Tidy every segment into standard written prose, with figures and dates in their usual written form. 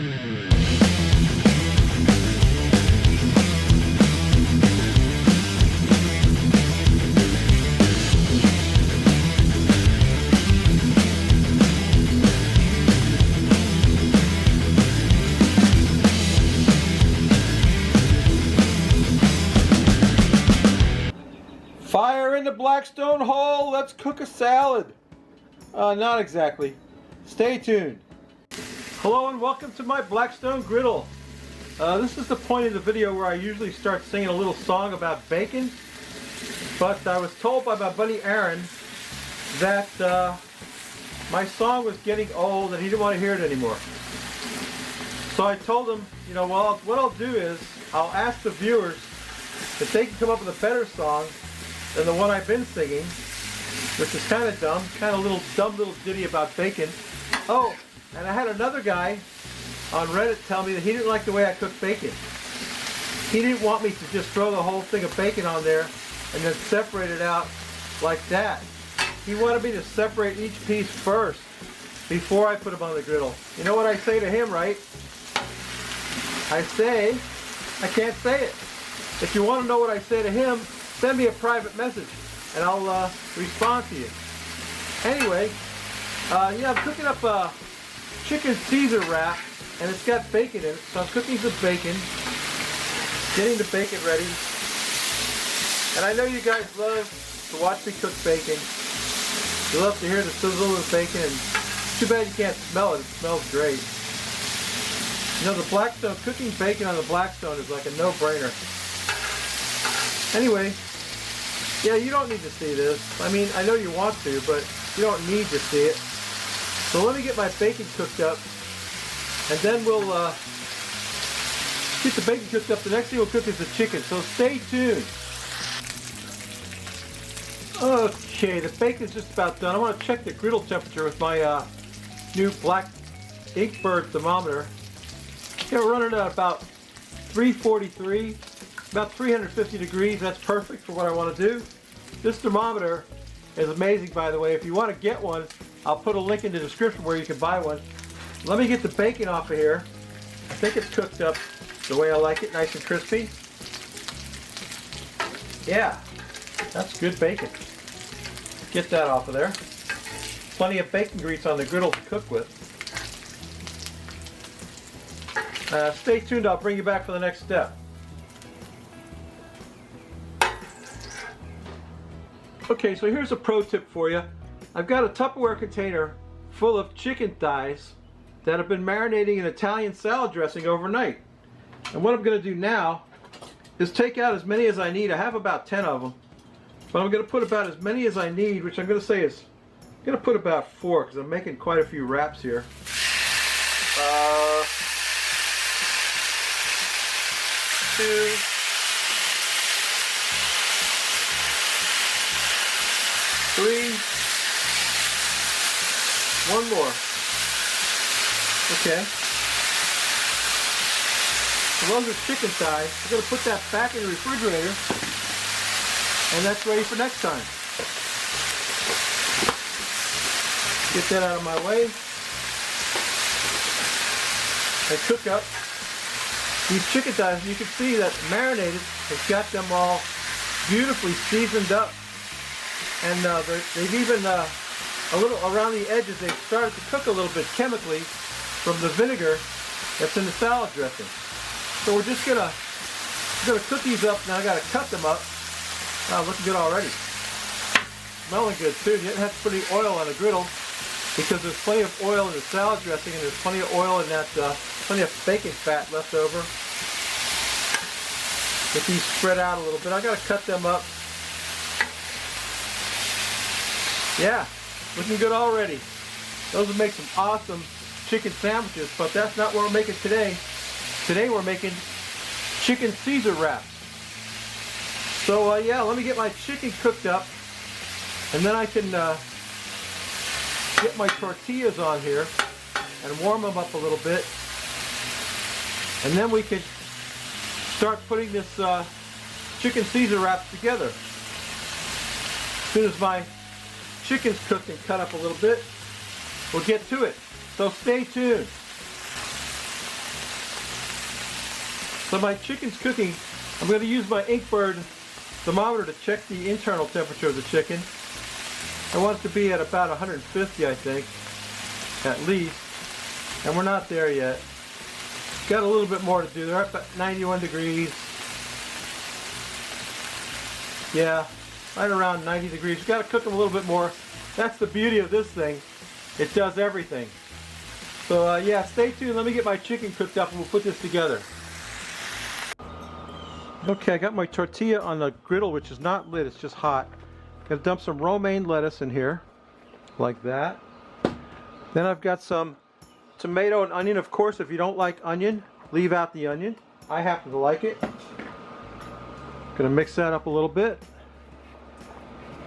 Fire in the blackstone hole, let's cook a salad. Not exactly. Stay tuned. Hello and welcome to my blackstone griddle. This is the point of the video where I usually start singing a little song about bacon. But I was told by my buddy Aaron that my song was getting old and he didn't want to hear it anymore. So I told him, you know, well, what I'll do is I'll ask the viewers if they can come up with a better song than the one I've been singing, which is kind of dumb, dumb little ditty about bacon. Oh, and I had another guy on Reddit tell me that he didn't like the way I cooked bacon. He didn't want me to just throw the whole thing of bacon on there and then separate it out like that. He wanted me to separate each piece first before I put them on the griddle. You know what I say to him, right? I say, I can't say it. If you want to know what I say to him, send me a private message and I'll respond to you. Anyway, yeah, I'm cooking up a chicken Caesar wrap and it's got bacon in it. So I'm cooking some bacon, getting the bacon ready. And I know you guys love to watch me cook bacon. You love to hear the sizzle of the bacon. And too bad you can't smell it. It smells great. You know, the Blackstone, cooking bacon on the Blackstone is like a no-brainer. Anyway, yeah, you don't need to see this. I mean, I know you want to, but you don't need to see it. So let me get my bacon cooked up, and then we'll get the bacon cooked up. The next thing we'll cook is the chicken, so stay tuned. Okay, the bacon's just about done. I want to check the griddle temperature with my new black Inkbird thermometer. Yeah, we're running at about 343. About 350 degrees, that's perfect for what I want to do. This thermometer is amazing, by the way. If you want to get one, I'll put a link in the description where you can buy one. Let me get the bacon off of here. I think it's cooked up the way I like it, nice and crispy. Yeah, that's good bacon. Get that off of there. Plenty of bacon grease on the griddle to cook with. Stay tuned, I'll bring you back for the next step. Okay, so here's a pro tip for you. I've got a Tupperware container full of chicken thighs that have been marinating in Italian salad dressing overnight. And what I'm going to do now is take out as many as I need. I have about 10 of them. But I'm going to put about as many as I need, which I'm going to say is, I'm going to put about 4 because I'm making quite a few wraps here. 2, 3, 1 more. Okay. So those are chicken thighs. We're going to put that back in the refrigerator, and that's ready for next time. Get that out of my way. And cook up these chicken thighs. You can see that marinated has got them all beautifully seasoned up. And they've even, a little around the edges, they've started to cook a little bit chemically from the vinegar that's in the salad dressing. So we're just gonna cook these up. Now I gotta cut them up. Looking good already. Smelling good too. You didn't have to put any oil on the griddle because there's plenty of oil in the salad dressing and there's plenty of oil in that, plenty of bacon fat left over. Get these spread out a little bit. I gotta cut them up. Yeah, looking good already. Those would make some awesome chicken sandwiches, but that's not what we're making today. Today we're making chicken Caesar wraps. So yeah, let me get my chicken cooked up, and then I can get my tortillas on here and warm them up a little bit, and then we can start putting this chicken Caesar wraps together. As soon as my chicken's cooked and cut up a little bit, we'll get to it. So stay tuned. So my chicken's cooking. I'm going to use my Inkbird thermometer to check the internal temperature of the chicken. I want it to be at about 150, I think, at least. And we're not there yet. Got a little bit more to do. They're up at 91 degrees. Yeah, right around 90 degrees. We've got to cook them a little bit more. That's the beauty of this thing. It does everything. So yeah, stay tuned. Let me get my chicken cooked up and we'll put this together. Okay, I got my tortilla on the griddle, which is not lit, it's just hot. Got to dump some romaine lettuce in here, like that. Then I've got some tomato and onion. Of course, if you don't like onion, leave out the onion. I happen to like it. Gonna mix that up a little bit.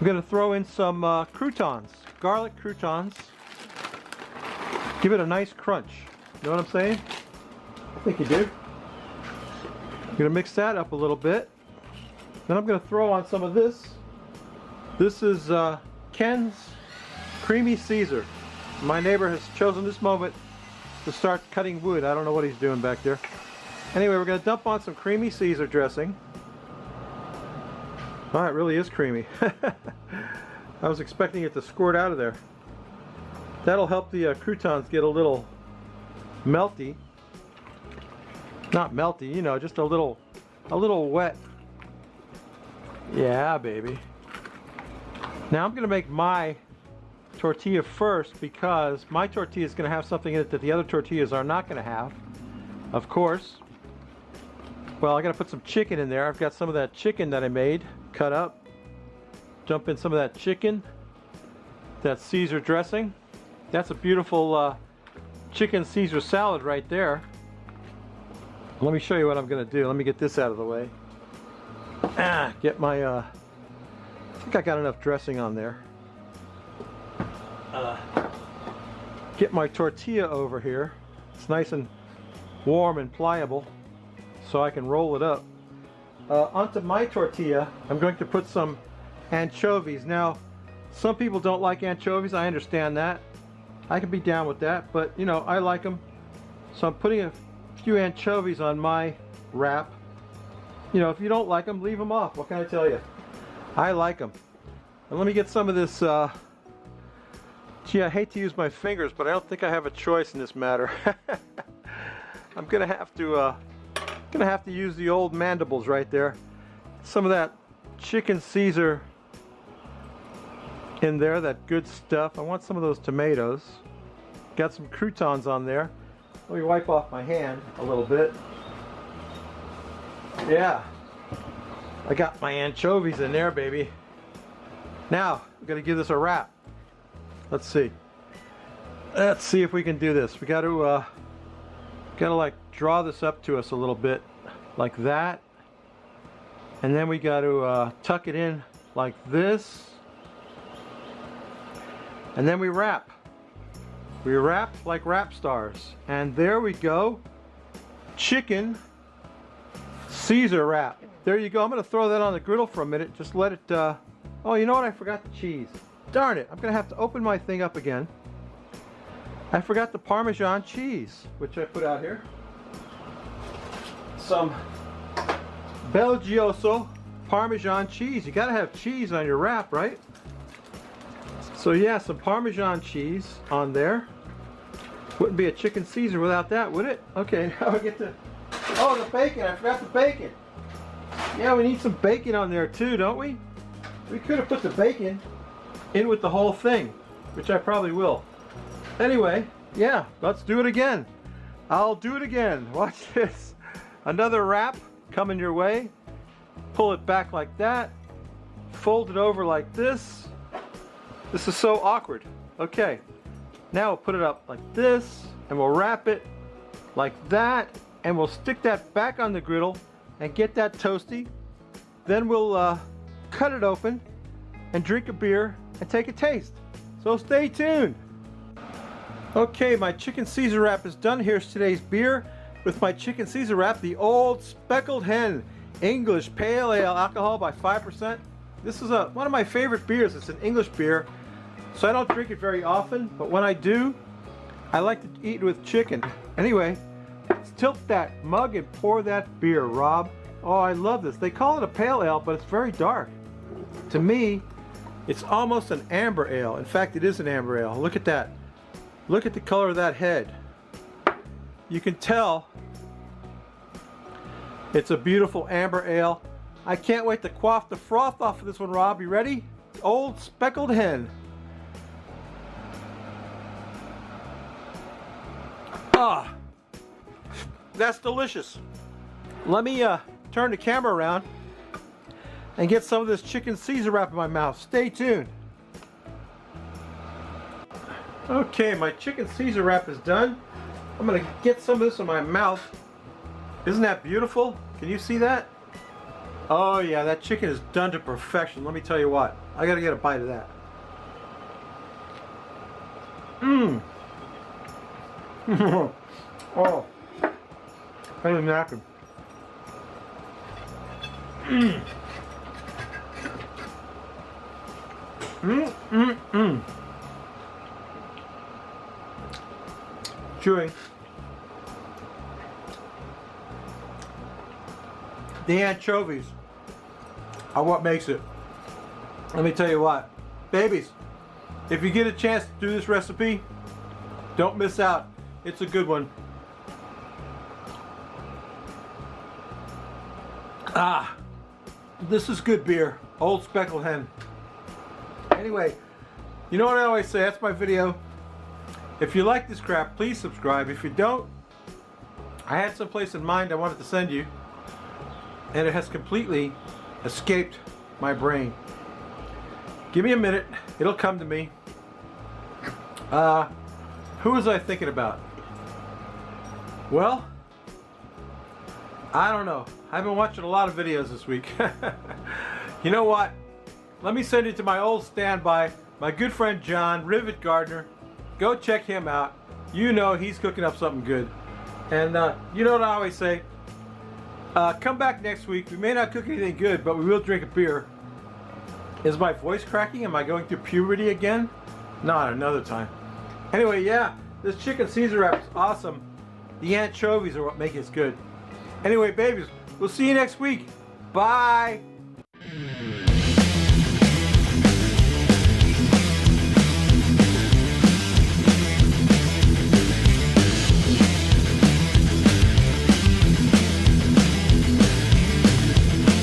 I'm gonna throw in some croutons, garlic croutons. Give it a nice crunch. You know what I'm saying? I think you do. I'm gonna mix that up a little bit. Then I'm gonna throw on some of this. This is Ken's Creamy Caesar. My neighbor has chosen this moment to start cutting wood. I don't know what he's doing back there. Anyway, we're gonna dump on some Creamy Caesar dressing. Oh, it really is creamy. I was expecting it to squirt out of there. That'll help the croutons get a little melty. Not melty, you know, just a little wet. Yeah, baby. Now I'm gonna make my tortilla first because my tortilla is gonna have something in it that the other tortillas are not gonna have. Of course. Well, I gotta put some chicken in there. I've got some of that chicken that I made, cut up. Dump in some of that chicken, that Caesar dressing. That's a beautiful chicken Caesar salad right there. Let me show you what I'm gonna do. Let me get this out of the way. Get my, I think I got enough dressing on there. Get my tortilla over here. It's nice and warm and pliable, so I can roll it up. Onto my tortilla, I'm going to put some anchovies. Now, some people don't like anchovies. I understand that. I can be down with that, but you know, I like them. So I'm putting a few anchovies on my wrap. You know, if you don't like them, leave them off. What can I tell you? I like them. And let me get some of this. Gee, I hate to use my fingers, but I don't think I have a choice in this matter. I'm gonna have to use the old mandibles right there. Some of that chicken Caesar in there, that good stuff. I want some of those tomatoes. Got some croutons on there. Let me wipe off my hand a little bit. Yeah, I got my anchovies in there, baby. Now, we're gonna give this a wrap. Let's see. Let's see if we can do this. We gotta like draw this up to us a little bit, like that. And then we gotta tuck it in like this. And then we wrap. We wrap like wrap stars. And there we go. Chicken Caesar wrap. There you go. I'm going to throw that on the griddle for a minute. Just let it... Oh, you know what? I forgot the cheese. Darn it. I'm going to have to open my thing up again. I forgot the Parmesan cheese, which I put out here. Some Belgioso Parmesan cheese. You got to have cheese on your wrap, right? So yeah, some Parmesan cheese on there. Wouldn't be a chicken Caesar without that, would it? Okay, now we get to... Oh, the bacon. I forgot the bacon. Yeah, we need some bacon on there too, don't we? We could have put the bacon in with the whole thing, which I probably will. Anyway, yeah, let's do it again. I'll do it again. Watch this. Another wrap coming your way. Pull it back like that. Fold it over like this. This is so awkward. Okay, now we'll put it up like this, and we'll wrap it like that, and we'll stick that back on the griddle and get that toasty. Then we'll cut it open and drink a beer and take a taste. So stay tuned. Okay, my chicken Caesar wrap is done. Here's today's beer with my chicken Caesar wrap, the Old Speckled Hen English Pale Ale, alcohol by 5%. This is one of my favorite beers. It's an English beer, so I don't drink it very often, but when I do, I like to eat it with chicken. Anyway, Let's tilt that mug and pour that beer, Rob. Oh, I love this. They call it a pale ale, but it's very dark. To me, it's almost an amber ale. In fact, it is an amber ale. Look at that. Look at the color of that head. You can tell it's a beautiful amber ale. I can't wait to quaff the froth off of this one, Rob. You ready? Old Speckled Hen. Ah, that's delicious. Let me turn the camera around and get some of this chicken Caesar wrap in my mouth. Stay tuned. Okay, my chicken Caesar wrap is done. I'm gonna get some of this in my mouth. Isn't that beautiful? Can you see that? Oh yeah, that chicken is done to perfection. Let me tell you what. I gotta get a bite of that. Mmm. Oh. I need a napkin. Mmm. Mmm, mmm, mmm. Chewing. The anchovies are what makes it. Let me tell you what, babies, if you get a chance to do this recipe, don't miss out. It's a good one. Ah, this is good beer. Old Speckled Hen. Anyway, you know what I always say, that's my video. If you like this crap, please subscribe. If you don't, I had some place in mind I wanted to send you, and it has completely escaped my brain. Give me a minute, it'll come to me. Who was I thinking about? Well, I don't know. I've been watching a lot of videos this week. You know what? Let me send it to my old standby, my good friend John, Rivet Gardener. Go check him out. You know he's cooking up something good. And you know what I always say? Come back next week. We may not cook anything good, but we will drink a beer. Is my voice cracking? Am I going through puberty again? Not another time. Anyway, yeah, this chicken Caesar wrap is awesome. The anchovies are what make it good. Anyway, babies, we'll see you next week. Bye.